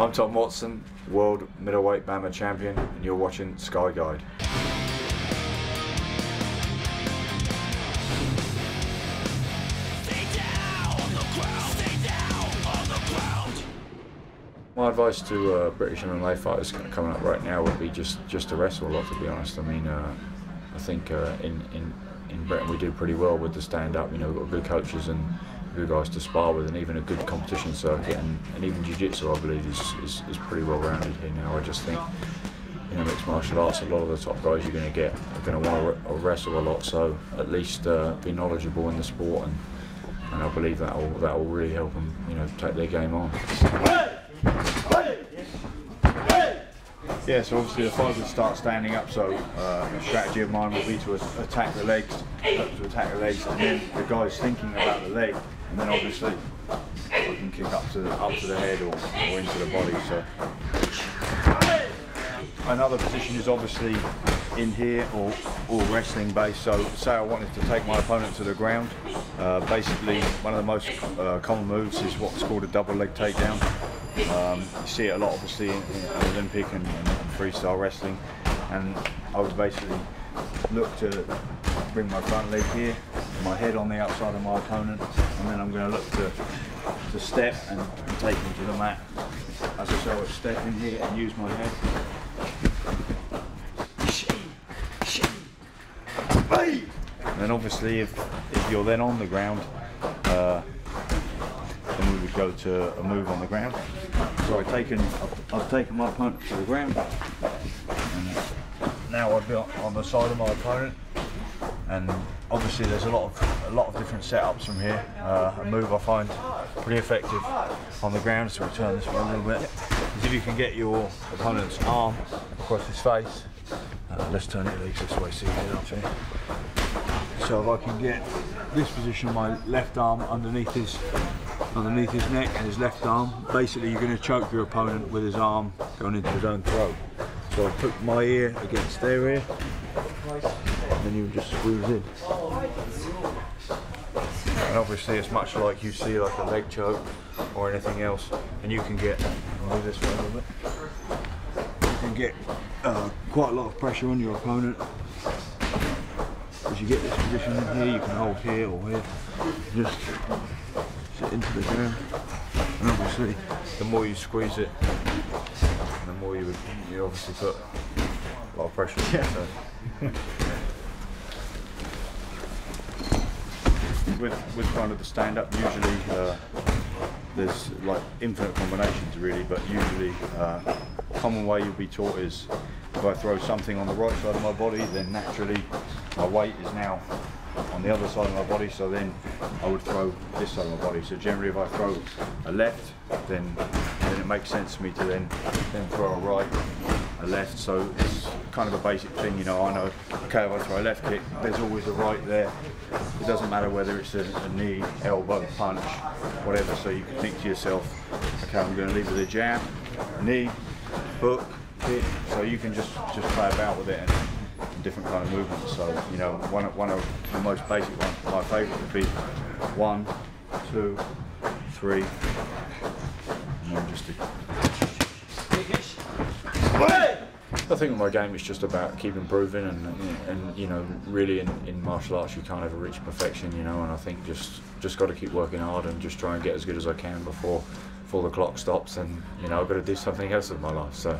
I'm Tom Watson, World Middleweight BAMMA Champion, and you're watching Sky Guide. My advice to British MMA fighters coming up right now would be just to wrestle a lot, to be honest. I mean, I think in Britain we do pretty well with the stand-up. You know, we've got good coaches and good guys to spar with, and even a good competition circuit, and even jiu-jitsu I believe is pretty well rounded here now. I just think, you know, mixed martial arts, a lot of the top guys you're going to get are going to want to wrestle a lot, so at least be knowledgeable in the sport, and I believe that will really help them, you know, take their game on. Yeah, so obviously the fight would start standing up, so a strategy of mine would be to attack the legs, and then the guy's thinking about the leg, and then obviously I can kick up to the head or into the body. So another position is obviously in here or wrestling base. So say I wanted to take my opponent to the ground, basically one of the most common moves is what's called a double leg takedown. You see it a lot obviously in Olympic and freestyle wrestling, and I would basically look to bring my front leg here, my head on the outside of my opponent, and then I'm going to look to step and take him to the mat. As I say, I would step in here and use my head. And then obviously if you're then on the ground, then we would go to a move on the ground. So I've taken my opponent to the ground, and now I'd be on the side of my opponent. And obviously there's a lot of different setups from here. A move I find pretty effective on the ground, so we turn this way a little bit, is if you can get your opponent's arm across his face. Let's turn it legs this way so you get up here. So if I can get this position, my left arm underneath his neck and his left arm, basically you're going to choke your opponent with his arm going into his own throat. So I put my ear against their ear, and then you just squeeze in. And obviously it's much like you see like a leg choke or anything else, and you can get, I'll move this way a little bit, you can get quite a lot of pressure on your opponent. As you get this position in here, you can hold here or here, just sit into the ground, and obviously the more you squeeze it, the more you obviously put a lot of pressure on it. So. With kind of the stand-up, usually there's like infinite combinations really, but usually a common way you'll be taught is if I throw something on the right side of my body, then naturally my weight is now on the other side of my body, so then I would throw this side of my body. So generally if I throw a left, then it makes sense for me to then throw a right, a left. So it's kind of a basic thing, you know. I know, okay, if I throw a left kick, there's always a right there. It doesn't matter whether it's a knee, elbow, punch, whatever. So you can think to yourself, okay, I'm going to lead with a jab, knee, hook, kick. So you can just play about with it and different kind of movements. So, you know, one of the most basic ones, my favourite would be 1, 2, 3, and then just I think my game is just about keep improving, and you know, really in martial arts you can't ever reach perfection, you know, and I think just got to keep working hard and just try and get as good as I can before the clock stops, and you know, I've got to do something else with my life. So